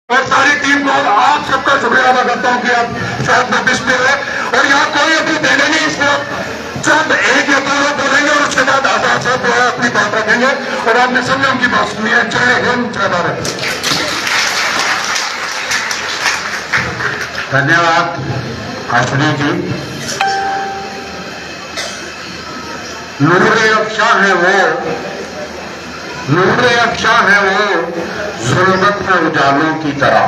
और सारी टीम को आप सबका शुक्रिया अदा करता हूँ कि आप साथ में पिछले है। और यहाँ कोई अभी देने नहीं, इसको चंद एक या दो लोग बोलेंगे और उसके बाद आजाद साहब जो है अपनी बात रखेंगे और आपने समझे उनकी बात सुनी है। जय हिंद, जय भारत। धन्यवाद हसनी जी। नूरे अफ़शा है वो, नूरे अफ़शा है वो ज़ुल्मत में उजालों की तरह,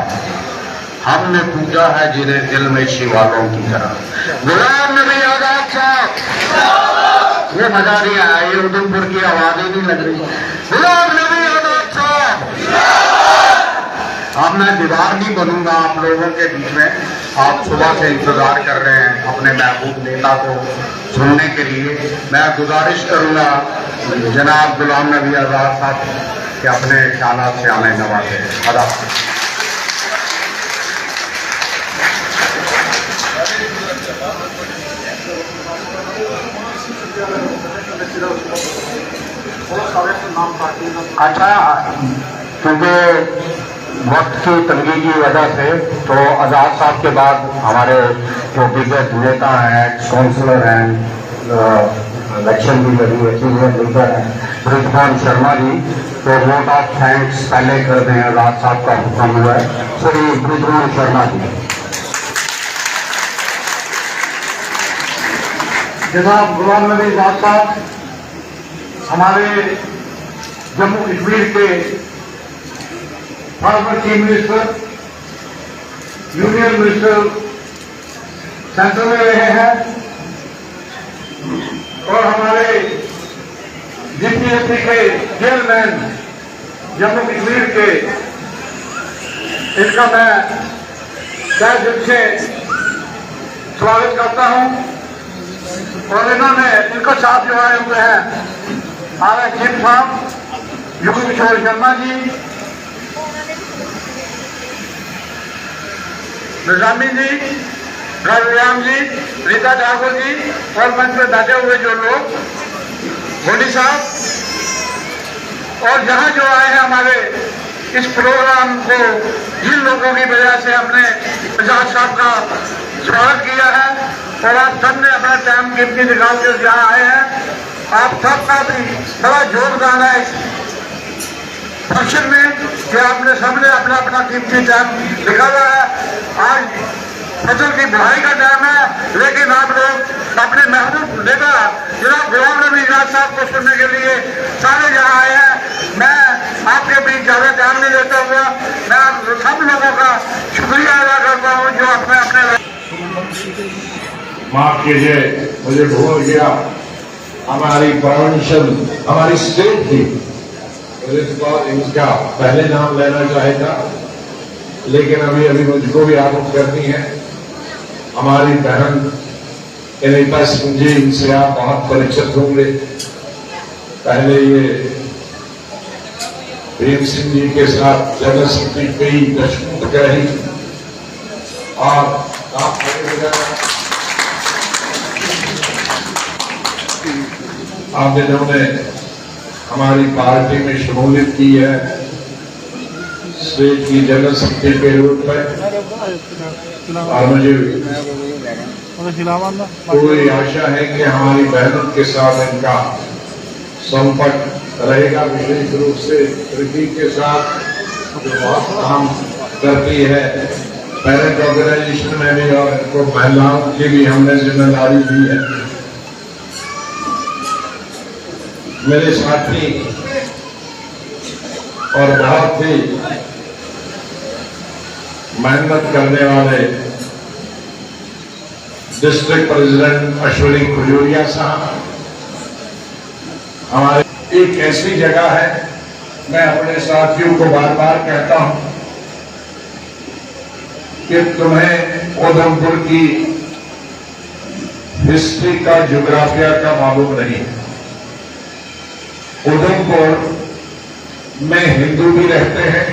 हमने पूजा है जिन्हें दिल में शिवालों की तरह। गुलाम नबी आजाद साहब, ये मजा नहीं आया, ये उधमपुर की आवाज ही नहीं लग रही। गुलाम नबी आजाद साहब। अब मैं दीवार नहीं बनूंगा आप लोगों के बीच में। आप सुबह से इंतजार कर रहे हैं अपने महबूब नेता को सुनने के लिए। मैं गुजारिश करूंगा जनाब गुलाम नबी आजाद साहब के अपने ख्यालात से हमें नवाजे। अदा अच्छा, क्योंकि वक्त की तंगी की वजह से तो आजाद साहब के बाद हमारे जो दिग्गज नेता हैं, काउंसलर हैं, इलेक्शन भी लड़ी है, सीनियर लीडर हैं, बृजभान शर्मा जी, तो वोट ऑफ थैंक्स पहले कर दें। आजाद साहब का हुक्म हुआ है, श्री बृजभान शर्मा जी। जनाब गुलाम नबी आजाद साहब हमारे जम्मू कश्मीर के former chief minister, union minister centre में रहे हैं और हमारे जीपीएससी के चेयरमैन जम्मू कश्मीर के, इनका मैं तहे दिल से स्वागत करता हूं। और इन्होंने इनका साथ जो आए हुए हैं हमारे चीफ साहब युग किशोर शर्मा जी, निजामी जी, राम जी, रीता ठाकुर जी और मंच में बैठे हुए जो लोग, मोदी साहब, और जहां जो आए हैं हमारे इस प्रोग्राम को, जिन लोगों की वजह से हमने आजाद साहब का स्वागत किया है और आप सबने अपना टाइम कीमती निकाल कर जहाँ आए हैं, आप सबका भी बड़ा योगदान है इस फंक्शन में कि आपने सबने अपना अपना कीमती टाइम निकाला है। आज फसल की बुआई का टाइम है, लेकिन आप लोग अपने महबूब नेता जनाब गुलाम नबी आजाद साहब को सुनने के लिए सारे यहाँ आए हैं। मैं आपके बीच ज्यादा टाइम नहीं देता हुआ मैं सब लोगों का शुक्रिया अदा करता हूँ जो अपने अपने। माफ कीजिए, मुझे भूल गया, हमारी प्रोविंशियल हमारी स्टेट थी, इनका पहले नाम लेना चाहेगा, लेकिन अभी अभी मुझको भी आरोप करनी है। हमारी बहन अनीता सिंह जी, इनसे आप बहुत परिचित होंगे। पहले ये भीम सिंह जी के साथ जनरल सेक्रेटरी कई दशकों रही और आप जिन्होंने हमारी पार्टी में शमूलियत की है स्टेट की जनरल सेक्रेटरी के रूप में, और मुझे पूरी आशा है कि हमारी बहनों के साथ इनका संपर्क रहेगा, विशेष रूप से प्रीति के साथ जो बहुत काम करती है पेरेंट ऑर्गेनाइजेशन में भी, और इनको महिलाओं की भी हमने जिम्मेदारी दी है। मेरे साथी और बहुत ही मेहनत करने वाले डिस्ट्रिक्ट प्रेसिडेंट अश्विनी खुजूरिया साहब, हमारे एक ऐसी जगह है, मैं अपने साथियों को बार बार कहता हूं कि तुम्हें उधमपुर की हिस्ट्री का, ज्योग्राफिया का मालूम नहीं। उधमपुर में हिंदू भी रहते हैं,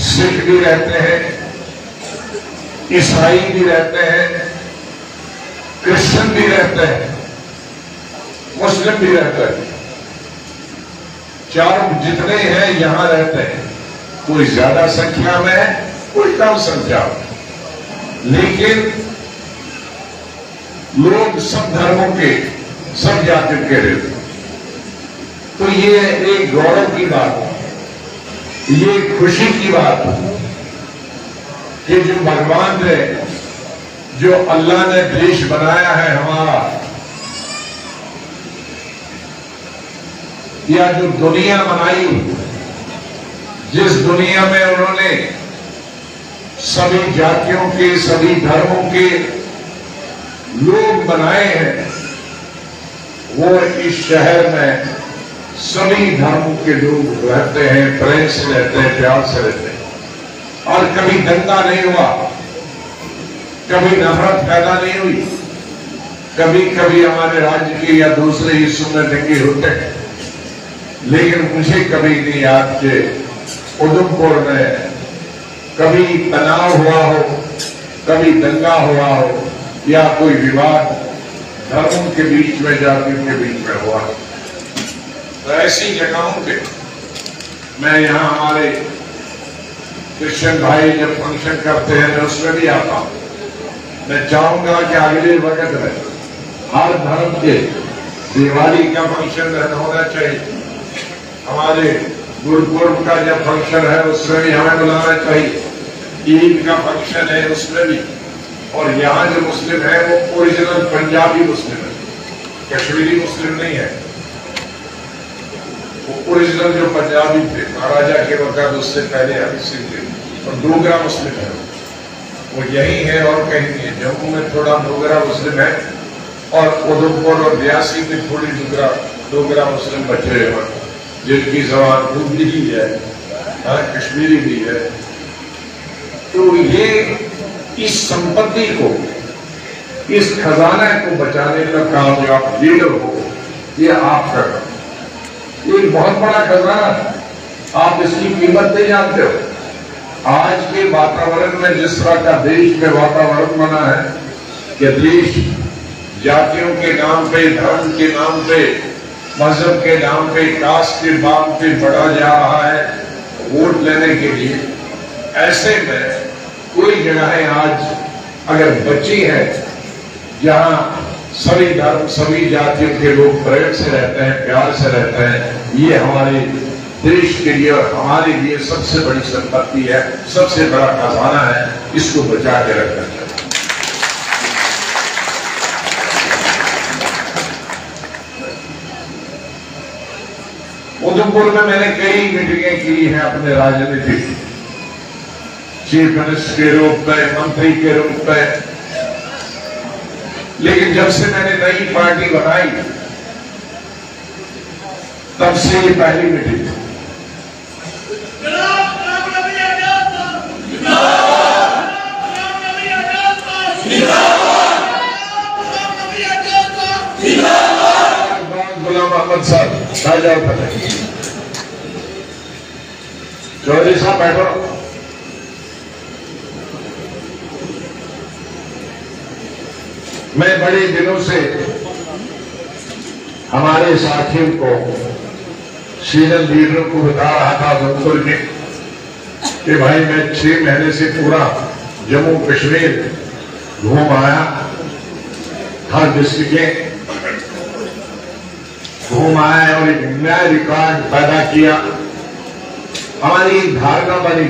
सिख भी रहते हैं, ईसाई भी रहते हैं, क्रिश्चियन भी रहते हैं, मुस्लिम भी रहते हैं। चारों जितने हैं यहां रहते हैं। कोई ज्यादा संख्या में है, कोई कम संख्या में, लेकिन लोग सब धर्मों के, सब जातियों के रहते। तो ये एक गौरव की बात है, ये खुशी की बात है कि जो भगवान ने, जो अल्लाह ने देश बनाया है हमारा, या जो दुनिया बनाई, जिस दुनिया में उन्होंने सभी जातियों के, सभी धर्मों के लोग बनाए हैं, वो इस शहर में सभी धर्मों के लोग रहते हैं, प्रेम से रहते हैं, प्यार से रहते हैं, और कभी दंगा नहीं हुआ, कभी नफरत पैदा नहीं हुई। कभी कभी हमारे राज्य के या दूसरे हिस्सों में दंगे होते हैं, लेकिन मुझे कभी नहीं याद कि उधमपुर में कभी तनाव हुआ हो, कभी दंगा हुआ हो, या कोई विवाद धर्मों के बीच में, जातियों के बीच में हुआ। तो ऐसी जगहों पे मैं यहाँ हमारे क्रिश्चियन भाई जब फंक्शन करते हैं मैं उसमें भी आता हूँ। मैं चाहूंगा कि अगले वक्त में हर धर्म के दिवाली का फंक्शन होना चाहिए, हमारे गुरुपुरब का जब फंक्शन है उसमें भी हमें बुलाना चाहिए, ईद का फंक्शन है उसमें भी। और यहाँ जो मुस्लिम है वो ओरिजिनल पंजाबी मुस्लिम है, कश्मीरी मुस्लिम नहीं है, वो ओरिजिनल जो पंजाबी थे महाराजा के वक्त, उससे पहले हरि सिंह थे, और डोगरा मुस्लिम है, वो यही है और कहीं नहीं है। जम्मू में थोड़ा डोगरा मुस्लिम है, और उधमपुर और रियासी में थोड़ी डोगरा मुस्लिम बचे हैं, जिनकी जबान उर्दू ही है, कश्मीरी भी है। तो ये इस संपत्ति को, इस खजाने को बचाने का काम जो आप लीडर हो, ये आप कर रहे हो। ये बहुत बड़ा खजाना, आप इसकी कीमत नहीं जानते हो। आज के वातावरण में जिस तरह का देश में वातावरण बना है कि देश जातियों के नाम पे, धर्म के नाम पे, मजहब के नाम पे, कास्ट के नाम पे बढ़ा जा रहा है वोट लेने के लिए। ऐसे में कोई जगहें आज अगर बची है जहां सभी धर्म, सभी जातियों के लोग प्रेम से रहते हैं, प्यार से रहते हैं, ये हमारे देश के लिए और हमारे लिए सबसे बड़ी संपत्ति है, सबसे बड़ा खजाना है, इसको बचा के रखना चाहिए। उधमपुर में मैंने कई मीटिंगें की हैं अपने राजनीतिक चीफ मिनिस्टर के रूप में, मंत्री के रूप में, लेकिन जब से मैंने नई पार्टी बनाई तब से ये पहली मीटिंग। गुलाम अहमद साहब शाहजहां फतेह, चौधरी साहब बैठो। मैं बड़े दिनों से हमारे साथियों को, सीनियर लीडरों को बता रहा था उधमपुर में कि भाई मैं 6 महीने से पूरा जम्मू कश्मीर घूम आया, हर डिस्ट्रिक्ट घूम आया और एक नया रिकॉर्ड पैदा किया। हमारी धारणा बनी,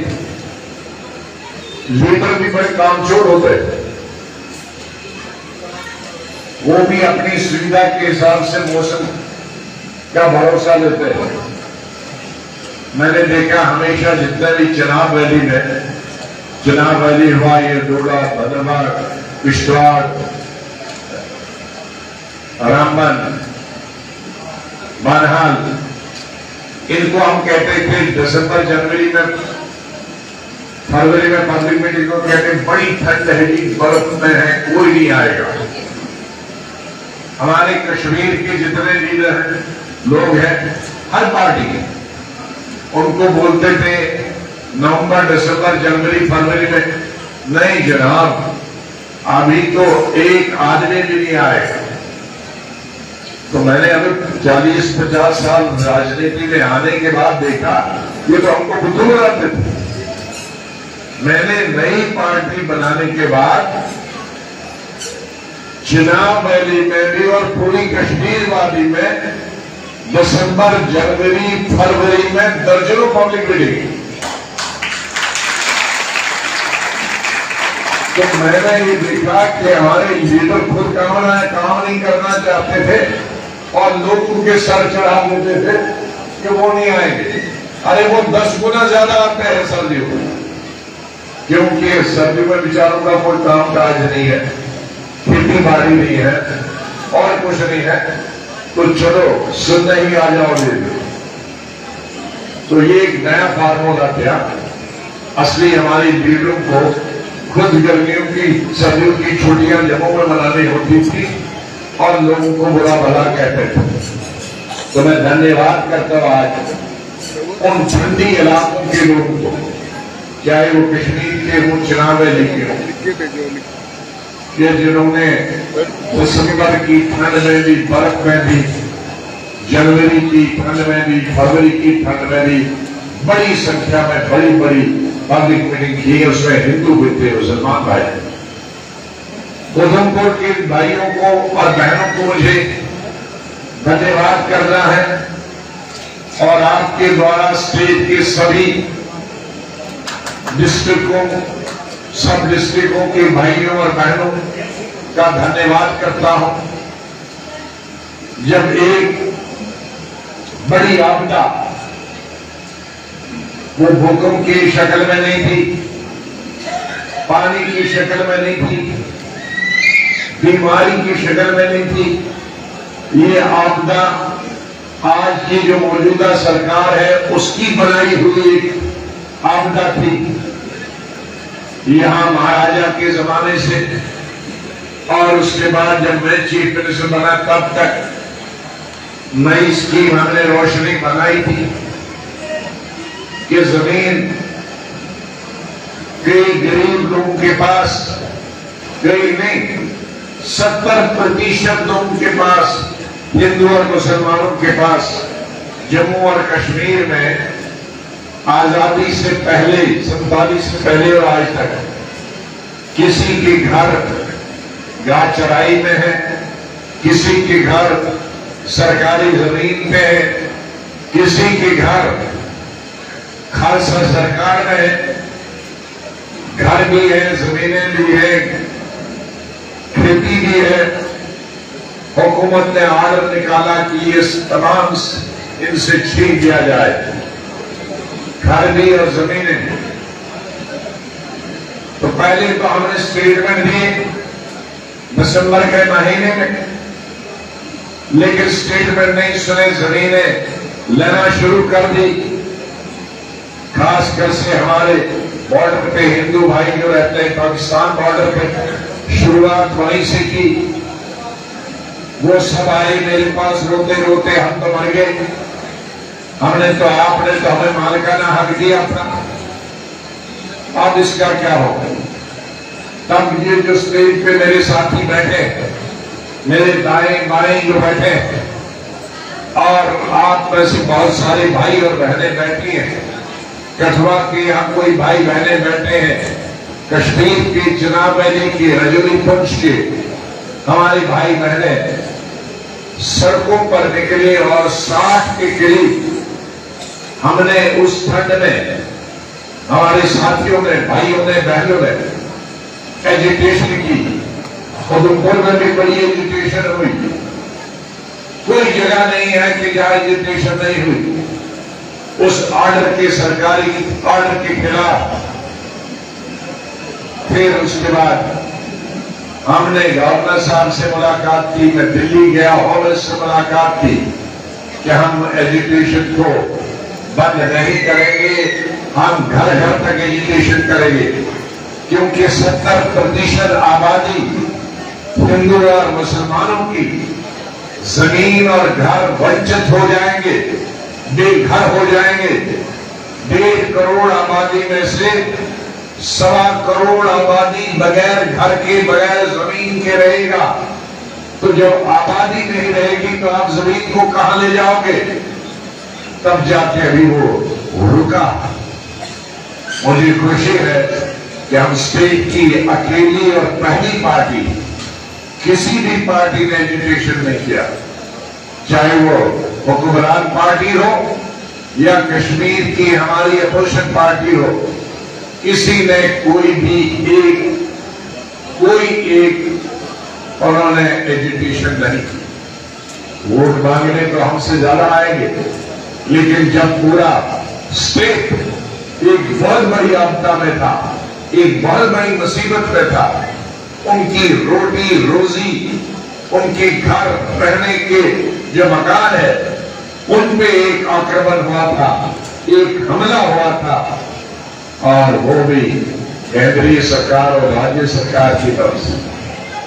लीडर भी बड़े कामचोर होते हैं, वो भी अपनी सुविधा के हिसाब से मौसम का भरोसा लेते हैं। मैंने देखा हमेशा जितने भी चुनाव वैली में, चुनाव वैली हुआ, ये डोडा, भदरवाह, किश्तवाड़, रामबन, बनहाल, इनको हम कहते थे दिसंबर जनवरी में, फरवरी में पब्लिक मीटिंग को कहते बड़ी ठंड है, बर्फ में है, कोई नहीं आएगा। हमारे कश्मीर के जितने लीडर हैं, लोग हैं, हर पार्टी के, उनको बोलते थे नवंबर, दिसंबर, जनवरी, फरवरी में, नहीं जनाब अभी तो एक आदमी भी नहीं आएगा। तो मैंने अभी 40-50 साल राजनीति में आने के बाद देखा ये तो हमको बुद्धू बनाते थे। मैंने नई पार्टी बनाने के बाद चिनाब वैली में भी और पूरी कश्मीर वादी में दिसंबर, जनवरी, फरवरी में दर्जनों पब्लिक मीटिंग। तो मैंने ये देखा कि हमारे लीडर खुद काम नहीं करना चाहते थे और लोगों के सर चढ़ा देते थे कि वो नहीं आएंगे। अरे वो 10 गुना ज्यादा आते हैं सर्दियों में, क्योंकि सर्दियों में बेचारों का कोई काम काज नहीं है, खेती बाड़ी नहीं है और कुछ नहीं है, तो चलो सुनने ही आ जाओगे। तो ये एक नया फार्मूला था। असली हमारी लीडरों को खुद गर्मियों की, सर्दियों की छुट्टियां जम्मू में मनानी होती थी और लोगों को बुरा भला कहते थे। तो मैं धन्यवाद करता हूं आज उन ठंडी इलाकों के लोगों को, चाहे वो कश्मीर के हो, चिनाब वैली के हो, कि जिन्होंने दिसंबर की ठंड में भी, बर्फ में भी, जनवरी की ठंड में भी, फरवरी की ठंड में भी बड़ी संख्या में बड़ी बड़ी पब्लिक मीटिंग की। उसमें हिंदू भी थे, मुसलमान भाई। उधमपुर के भाइयों को और बहनों को मुझे धन्यवाद करना है और आपके द्वारा स्टेट के सभी डिस्ट्रिक्टों, सब डिस्ट्रिक्टों के भाइयों और बहनों का धन्यवाद करता हूं। जब एक बड़ी आपदा, वो भूकंप की शक्ल में नहीं थी, पानी की शक्ल में नहीं थी, बीमारी की शक्ल में नहीं थी, ये आपदा आज की जो मौजूदा सरकार है उसकी बनाई हुई एक आपदा थी। यहां महाराजा के जमाने से और उसके बाद जब मैं चीफ मिनिस्टर बना तब तक नई स्कीम हमने रोशनी बनाई थी कि जमीन कई गरीब लोगों के पास, कई नहीं 70% लोगों के पास, हिंदू और मुसलमानों के पास जम्मू और कश्मीर में आजादी से पहले, 47 से पहले और आज तक किसी के घर गाय चराई में है, किसी के घर सरकारी जमीन पे है, किसी के घर खालसा सरकार में है, घर भी है, जमीनें भी है, खेती भी है। हुकूमत ने आर्डर निकाला कि ये तमाम इनसे छीन दिया जाए, घर भी और जमीनें। तो पहले तो हमने स्टेटमेंट दिए दिसंबर के महीने में, लेकिन स्टेटमेंट नहीं सुने, जमीनें लेना शुरू कर दी। खासकर से हमारे बॉर्डर पे हिंदू भाई जो रहते हैं, पाकिस्तान बॉर्डर पे, शुरुआत वहीं से की। वो सब आए मेरे पास रोते रोते, हम तो मर गए, हमने तो, आपने तो हमें मालिकाना हक दिया था, अब इसका क्या होगा। तब ये जो स्टेज पे मेरे साथी बैठे, मेरे दाएं बाएं जो बैठे, और आप में से बहुत सारे भाई और बहनें बैठी हैं, कठुआ के यहाँ कोई भाई बहनें बैठे हैं, कश्मीर के चिनाब वैली के, रजौरी पुंछ के हमारे भाई बहनें सड़कों पर निकले और 60 के करीब हमने उस ठंड में, हमारे साथियों ने, भाइयों ने, बहनों ने एजुटेशन की। उधमपुर में भी बड़ी एजुटेशन हुई, कोई जगह नहीं है कि जहां एजुटेशन नहीं हुई। उस ऑर्डर के, सरकारी ऑर्डर के खिलाफ फिर उसके बाद हमने गवर्नर साहब से मुलाकात की, मैं दिल्ली गया और उससे मुलाकात की कि हम एजुकेशन को बंद नहीं करेंगे, हम घर घर तक एजुकेशन करेंगे, क्योंकि 70% आबादी हिंदू और मुसलमानों की जमीन और घर वंचित हो जाएंगे, बेघर हो जाएंगे। 1.5 करोड़ आबादी में से 1.25 करोड़ आबादी बगैर घर के, बगैर जमीन के रहेगा। तो जब आबादी नहीं रहेगी तो आप जमीन को कहां ले जाओगे? तब जाके अभी वो रुका। मुझे खुशी है कि हम स्टेट की अकेली और पहली पार्टी, किसी भी पार्टी ने एजुकेशन नहीं किया, चाहे वो हुक्मरान पार्टी हो या कश्मीर की हमारी अपोजिशन पार्टी हो, किसी ने कोई एक उन्होंने एजुकेशन नहीं की। वोट मांगने तो हमसे ज्यादा आएंगे, लेकिन जब पूरा स्टेट एक बहुत बड़ी आपदा में था, एक बहुत बड़ी मुसीबत में था, उनकी रोटी रोजी, उनके घर रहने के जो मकान है, उन पे एक आक्रमण हुआ था, एक हमला हुआ था, और वो भी केंद्रीय सरकार और राज्य सरकार की तरफ से।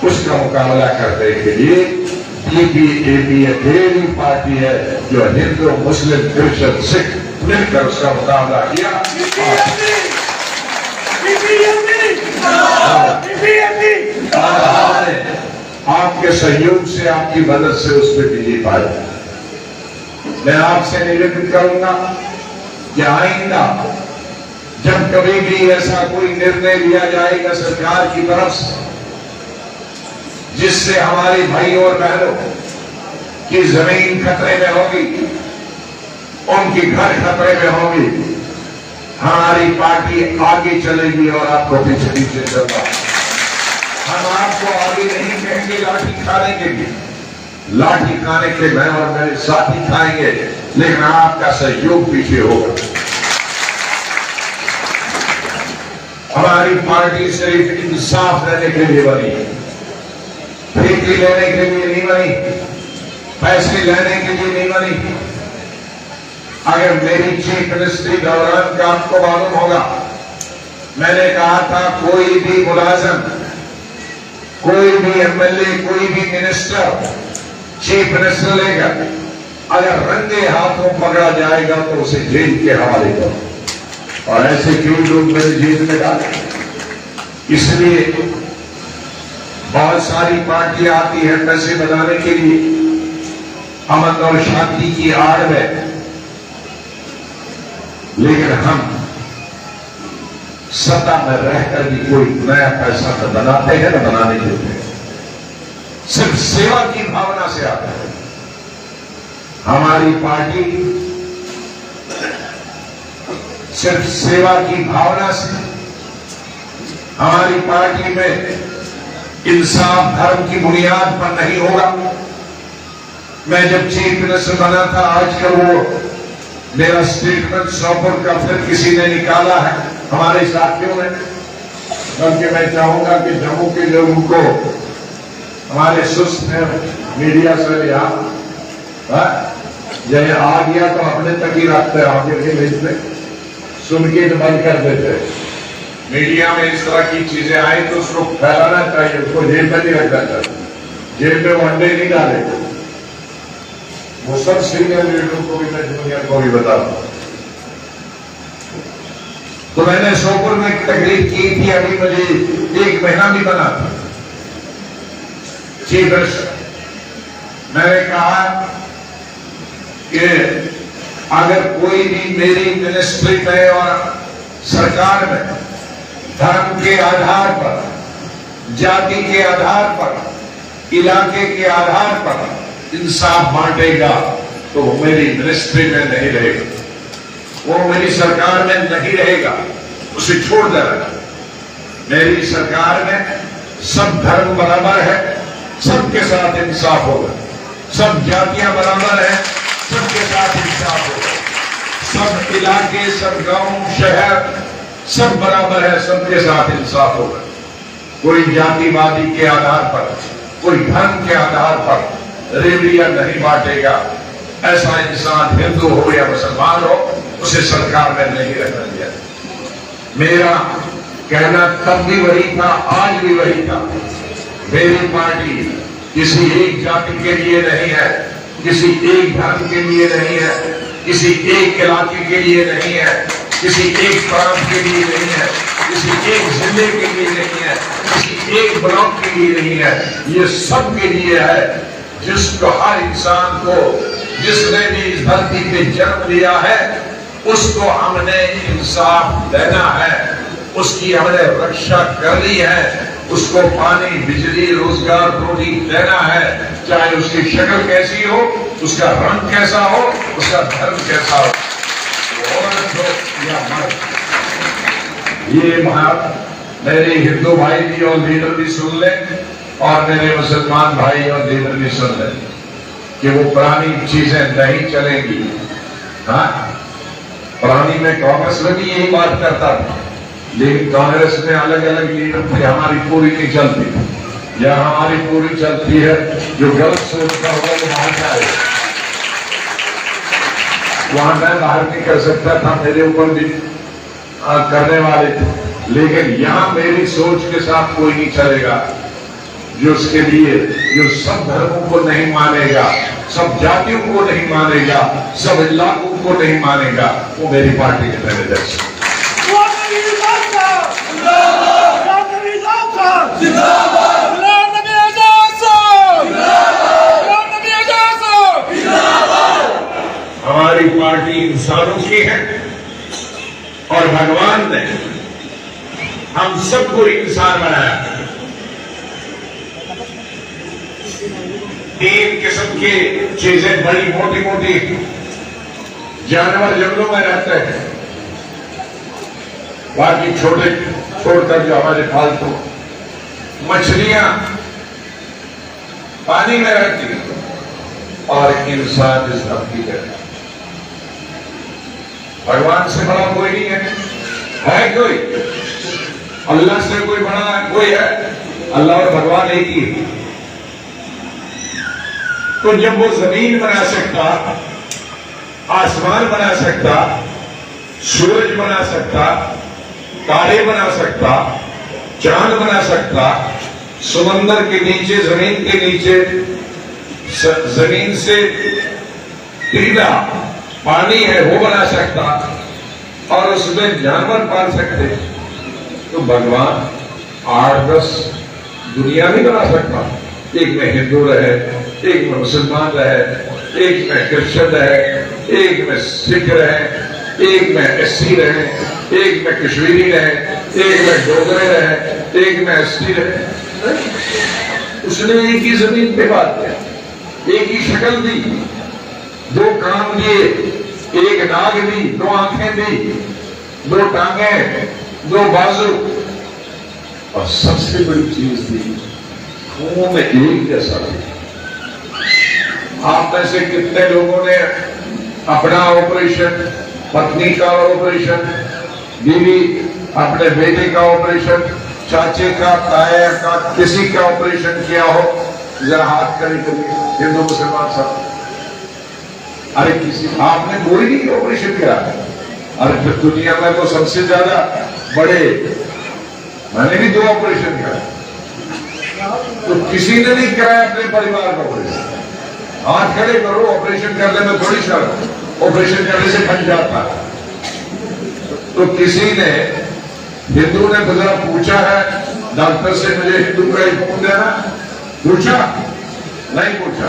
उसका मुकाबला करने के लिए बीजेपी अकेली पार्टी है जो हिंदू, मुस्लिम, क्रिश्चियन, सिख मिलकर उसका मुकाबला किया। आपके सहयोग से, आपकी मदद से उस पर विजय पाया। मैं आपसे निवेदन करूंगा कि आइंदा जब कभी भी ऐसा कोई निर्णय लिया जाएगा सरकार की तरफ से जिससे हमारे भाइयों और बहनों की जमीन खतरे में होगी, उनके घर खतरे में होंगे, हमारी पार्टी आगे चलेगी और आपको पीछे पीछे चलना। हम आपको आगे नहीं कहेंगे लाठी खाने के लिए, लाठी खाने के मैं और मेरे साथी खाएंगे, लेकिन आपका सहयोग पीछे होगा। हमारी पार्टी सिर्फ इंसाफ देने के लिए बनी, ठेके लेने के लिए नहीं बनी, पैसे लेने के लिए नहीं बनी। अगर मेरी चीफ मिनिस्ट्री दौरान का आपको मालूम होगा, मैंने कहा था कोई भी मुलाजिम, कोई भी एमएलए, कोई भी मिनिस्टर चीफ मिनिस्टर लेगा, अगर रंगे हाथों पकड़ा जाएगा तो उसे जेल के हवाले करो। और ऐसे कई लोग मेरे जेल में डाले। इसलिए बहुत सारी पार्टियां आती है पैसे बनाने के लिए, अमन और शांति की आड़ में, लेकिन हम सत्ता में रहकर भी कोई नया पैसा न बनाते हैं न बनाने देते हैं, सिर्फ सेवा की भावना से आता है। हमारी पार्टी सिर्फ सेवा की भावना से, हमारी पार्टी में इंसाफ धर्म की बुनियाद पर नहीं होगा। मैं जब चीफ मिनिस्टर बना था, आजकल वो मेरा स्टेटमेंट सोपुर का फिर किसी ने निकाला है हमारे साथियों ने, बल्कि मैं चाहूंगा कि जम्मू के लोगों को, हमारे सुस्त है मीडिया से यह आ गया तो अपने तक ही रखते हैं, आगे नहीं भेजते, सुन के तो बंद कर देते। मीडिया में इस तरह की चीजें आई तो उसको फैलाना चाहिए, उसको जेल में नहीं रखना चाहिए, जेल में वो अंडे नहीं डाले। वो सब सीनियर लीडरों को भी, मैं दुनिया को भी बता दूं। तो मैंने सोपुर में एक तकरीर की थी, अभी मुझे 1 महीना भी बना था। चीफ मिनिस्टर, मैंने कहा कि अगर कोई भी मेरी मिनिस्ट्री में और सरकार में धर्म के आधार पर, जाति के आधार पर, इलाके के आधार पर इंसाफ बांटेगा तो वो मेरी मिनिस्ट्री में नहीं रहेगा, वो मेरी सरकार में नहीं रहेगा, उसे छोड़ देना। मेरी सरकार में सब धर्म बराबर है, सबके साथ इंसाफ होगा, सब जातियां बराबर है, सबके साथ इंसाफ होगा, सब इलाके, सब गांव, शहर सब बराबर है, सबके साथ इंसाफ होगा। कोई जातिवादी के आधार पर, कोई धर्म के आधार पर रेवड़ियां नहीं बांटेगा। ऐसा इंसान हिंदू हो या मुसलमान हो, उसे सरकार में नहीं रहना दिया। मेरा कहना तब भी वही था, आज भी वही था। मेरी पार्टी किसी एक जाति के लिए नहीं है, किसी एक धर्म के लिए नहीं है, किसी एक इलाके के लिए नहीं है, किसी एक प्रांत के लिए नहीं है, किसी एक जिले के लिए नहीं है, किसी एक ब्लॉक के लिए नहीं है, ये सब के लिए है। जिसको हर इंसान को, जिसने भी इस धरती पे जन्म लिया है, उसको हमने इंसाफ देना है, उसकी हमने रक्षा करनी है, उसको पानी, बिजली, रोजगार, रोटी देना है, चाहे उसकी शक्ल कैसी हो, उसका रंग कैसा हो, उसका धर्म कैसा हो, औरत हो या मर्द। ये मेरे हिंदू भाई भी और लीडर भी सुन लें और मेरे मुसलमान भाई और लीडर भी सुन लें कि वो पुरानी चीजें नहीं चलेंगी। हाँ, पुरानी में कांग्रेस में भी यही बात करता था, लेकिन कांग्रेस में अलग अलग लीडर थे, हमारी पूरी नहीं चलती। या हमारी पूरी चलती है, जो गलत सोचता होगा वो बाहर जाए। वहां मैं बाहर नहीं कर सकता था, मेरे ऊपर भी करने वाले थे, लेकिन यहां मेरी सोच के साथ कोई नहीं चलेगा। जो उसके लिए, जो सब धर्मों को नहीं मानेगा, सब जातियों को नहीं मानेगा, सब इलाकों को नहीं मानेगा, वो मेरी पार्टी के मैनेजर से। हमारी पार्टी इंसानों की है और भगवान ने हम सबको इंसान बनाया। तीन किस्म की चीजें, बड़ी मोटी मोटी जानवर जंगलों में रहते हैं, बाकी छोटे छोड़कर जो हमारे फालतू मछलियां पानी में रहती हैं, और इंसान इस धरती पर। भगवान से बड़ा कोई नहीं है कोई? अल्लाह से कोई बड़ा कोई है? अल्लाह और भगवान एक ही है। तो जब वो जमीन बना सकता, आसमान बना सकता, सूरज बना सकता, तारे बना सकता, चांद बना सकता, समंदर के नीचे, जमीन के नीचे, जमीन से टीला पानी है वो बना सकता, और उसमें जानवर पाल सकते, तो भगवान 8-10 दुनिया नहीं बना सकता। एक में हिंदू रहे, एक में मुसलमान रहे, एक में क्रिश्चियन रहे, एक में सिख रहे, एक में एससी रहे, एक में कश्मीरी रहे, एक में डोगरे रहे, एक में एसटी रहे। उसने एक ही जमीन पे बात किया, एक ही शक्ल दी, 2 कान दिए, एक नाक दी, 2 आंखें दी, 2 टांगे, 2 बाजू, और सबसे बड़ी चीज दी, खून में एक जैसा दी। आप में से कितने लोगों ने अपना ऑपरेशन, पत्नी का ऑपरेशन, बीवी अपने बेटे का ऑपरेशन, चाचे का, ताया का, किसी का ऑपरेशन किया हो? जरा हाथ खड़े करिए हिंदू मुसलमान सब। अरे किसी, आपने कोई नहीं ऑपरेशन किया? अरे फिर दुनिया में तो सबसे ज्यादा बड़े, मैंने भी 2 ऑपरेशन किया, तो किसी ने नहीं कराया अपने परिवार का ऑपरेशन। हाथ खड़े करो, ऑपरेशन करने में थोड़ी शर्म, ऑपरेशन करने से बन जाता। तो किसी ने, हिंदू ने जरा पूछा है डॉक्टर से, मुझे हिंदू का एक खून देना? पूछा? नहीं पूछा।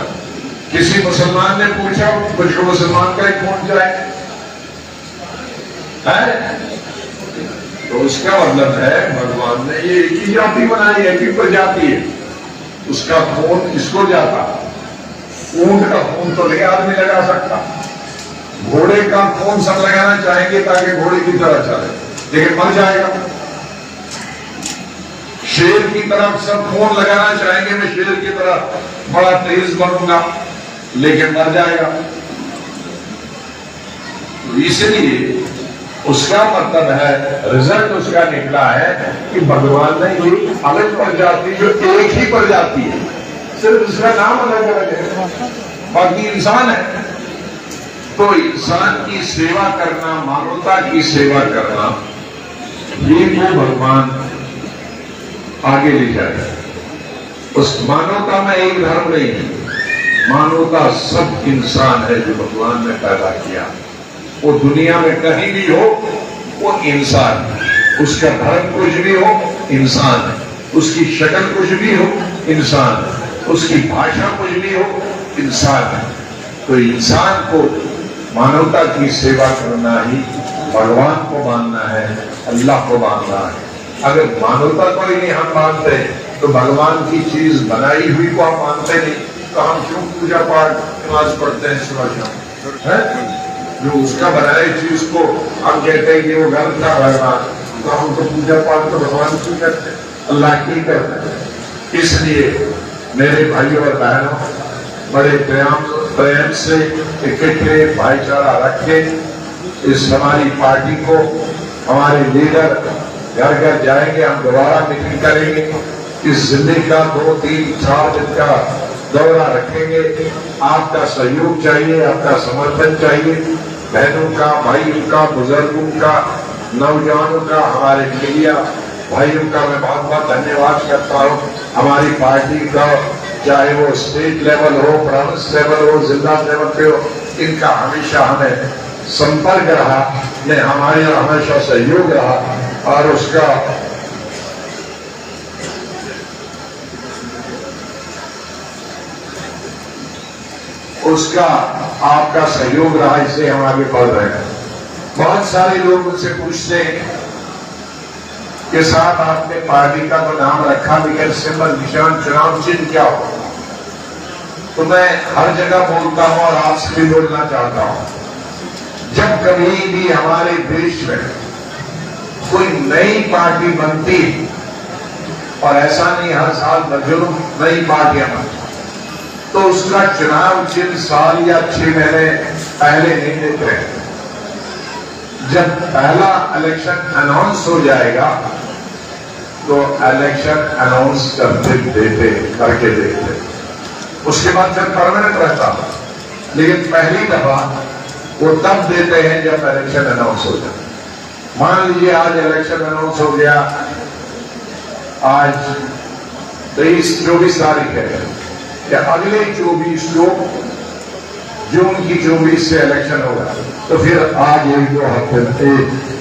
किसी मुसलमान ने पूछा मुझको मुसलमान का एक खून जाए है? तो उसका मतलब है भगवान ने ये एक ही जाति बनाई, एक ही प्रजाति है, उसका खून किसको जाता? ऊंट का खून तो नहीं आदमी लगा सकता, घोड़े का खून सब लगाना चाहेंगे ताकि घोड़े की तरह चले, लेकिन मर जाएगा। शेर की तरफ सब खून लगाना चाहेंगे, मैं शेर की तरह बड़ा तेज बनूंगा, लेकिन मर जाएगा। तो इसलिए उसका मतलब है, रिजल्ट उसका निकला है कि भगवान ने ये अलग प्रजाति, जो एक ही प्रजाति है, सिर्फ उसका नाम अलग अलग है, बाकी इंसान है। तो इंसान की सेवा करना, मानवता की सेवा करना, ये वो भगवान आगे ले जाए। उस मानवता में एक धर्म नहीं है, मानवता सब इंसान है जो भगवान ने पैदा किया। वो दुनिया में कहीं भी हो, वो इंसान है। उसका धर्म कुछ भी हो, इंसान है। उसकी शक्ल कुछ भी हो, इंसान है। उसकी भाषा कुछ भी हो, इंसान है। तो इंसान को मानवता की सेवा करना ही भगवान को मानना है, अल्लाह को मानना है। अगर मानवता को ही नहीं हम मानते तो भगवान की चीज बनाई हुई को हम मानते नहीं, तो हम क्यों पूजा पाठ नमाज पढ़ते हैं सुबह शाम? है जो उसका बनाई चीज को हम कहते हैं कि वो गलत था भगवान, तो हम तो पूजा पाठ तो भगवान की करते हैं, अल्लाह की करते हैं। इसलिए मेरे भाइयों और बहनों, बड़े प्रेम से इकट्ठे भाईचारा रख के इस हमारी पार्टी को, हमारे लीडर घर घर जाएंगे, हम दोबारा मीटिंग करेंगे, इस जिले का 2, 3, 4 दिन का दौरा रखेंगे। आपका सहयोग चाहिए, आपका समर्थन चाहिए, बहनों का, भाइयों का, बुजुर्गों का, नौजवानों का, हमारे मीडिया भाइयों का मैं बहुत बहुत धन्यवाद करता हूँ। हमारी पार्टी का चाहे वो स्टेट लेवल हो, प्रोविंस लेवल हो, जिला लेवल पे हो, इनका हमेशा हमें संपर्क रहा, ने हमारे हमेशा सहयोग रहा और उसका आपका सहयोग रहा, इससे हम आगे बढ़ रहे हैं। बहुत सारे लोग मुझसे पूछते हैं कि साहब आपने पार्टी का तो नाम रखा, लेकिन सिंबल निशान चुनाव चिन्ह क्या हो? तो मैं हर जगह बोलता हूं और आपसे भी बोलना चाहता हूं, जब कभी भी हमारे देश में कोई नई पार्टी बनती, और ऐसा नहीं हर साल दर्जनों नई पार्टियां बनती, तो उसका चुनाव चिन्ह साल या 6 महीने पहले नहीं देते हैं। जब पहला इलेक्शन अनाउंस हो जाएगा तो इलेक्शन अनाउंस करके देते, उसके बाद फिर परमानेंट रहता, लेकिन पहली दफा वो तब देते हैं जब इलेक्शन अनाउंस हो जाए। मान लीजिए आज इलेक्शन अनाउंस हो गया, आज 23-24 तारीख है, या अगले 24 को जून की 24 से इलेक्शन होगा, तो फिर आज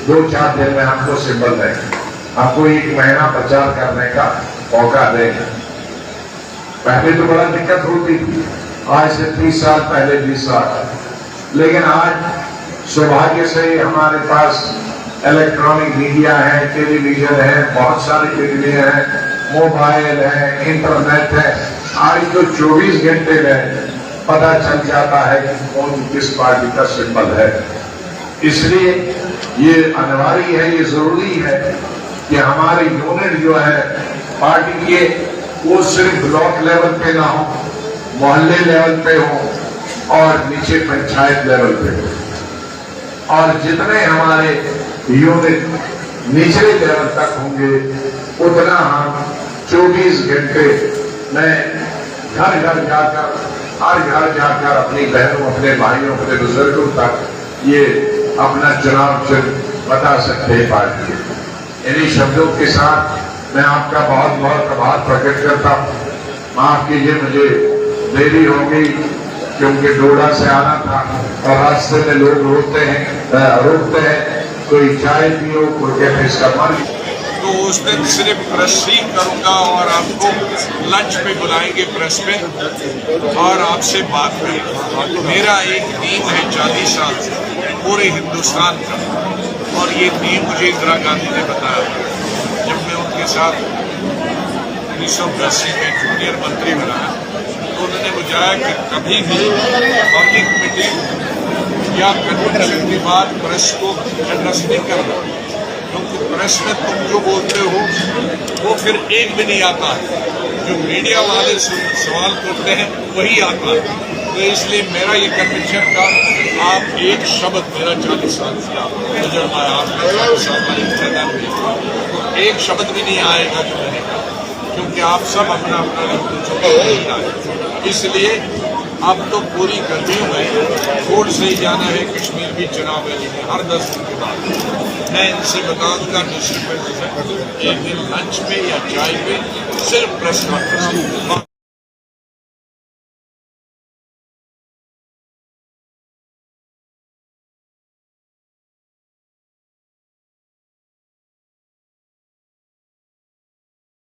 2-4 दिन में हमको सिंबल देंगे, आपको 1 महीना प्रचार करने का मौका देंगे। पहले तो बड़ा दिक्कत होती थी, आज से 30 साल पहले, 20 साल, लेकिन आज सौभाग्य से हमारे पास इलेक्ट्रॉनिक मीडिया है, टेलीविजन है, बहुत सारे टेलीविजन है, मोबाइल है, इंटरनेट है। आज तो 24 घंटे में पता चल जाता है कि कौन किस पार्टी का सिंबल है। इसलिए ये अनिवार्य है, ये जरूरी है कि हमारी यूनिट जो है पार्टी के, वो सिर्फ ब्लॉक लेवल पे ना हो, मोहल्ले लेवल पे हो और नीचे पंचायत लेवल पे हो। और जितने हमारे यूनिट निचले लेवल तक होंगे, उतना हम 24 घंटे में घर घर जाकर, हर घर जाकर अपनी बहनों, अपने भाइयों, अपने बुजुर्गों तक ये अपना चुनाव चिन्ह बता सकते हैं पार्टी के। इन्हीं शब्दों के साथ मैं आपका बहुत बहुत आभार प्रकट करता हूँ। माफ कीजिए मुझे देरी हो गई, क्योंकि डोडा से आना था और रास्ते में लोग रोकते हैं, कोई चाय पियो, कोई कहते इसका मन। तो उस दिन सिर्फ प्रेस ही करूंगा और आपको लंच पे बुलाएंगे प्रेस पे और आपसे बात करेंगे। मेरा एक टीम है 40 साल पूरे हिंदुस्तान का, और ये टीम मुझे इंदिरा गांधी ने बताया जब मैं उनके साथ 1980 में जूनियर मंत्री बनाया, तो उन्होंने बुझाया कि कभी भी पब्लिक मीटिंग या कन्वेंशन के बाद प्रेस को एड्रेस नहीं करना, क्योंकि प्रेस में तुम जो बोलते हो वो फिर एक भी नहीं आता है, जो मीडिया वाले सवाल करते हैं वही आता है। तो इसलिए मेरा ये कन्विक्शन था, आप एक शब्द, मेरा 40 साल का तजुर्बा है, आपका 40 साल का, तो एक शब्द भी नहीं आएगा जो मैंने कहा, क्योंकि आप सब अपना अपना। इसलिए अब तो पूरी गर्मियों में कोर्ट से ही जाना है, कश्मीर भी चुनाव है, लेकिन हर 10 दिन के बाद मैं इनसे बता दूंगा निश्चित एक दिन लंच पे या चाय पे सिर्फ प्रेस कॉन्फ्रेंस।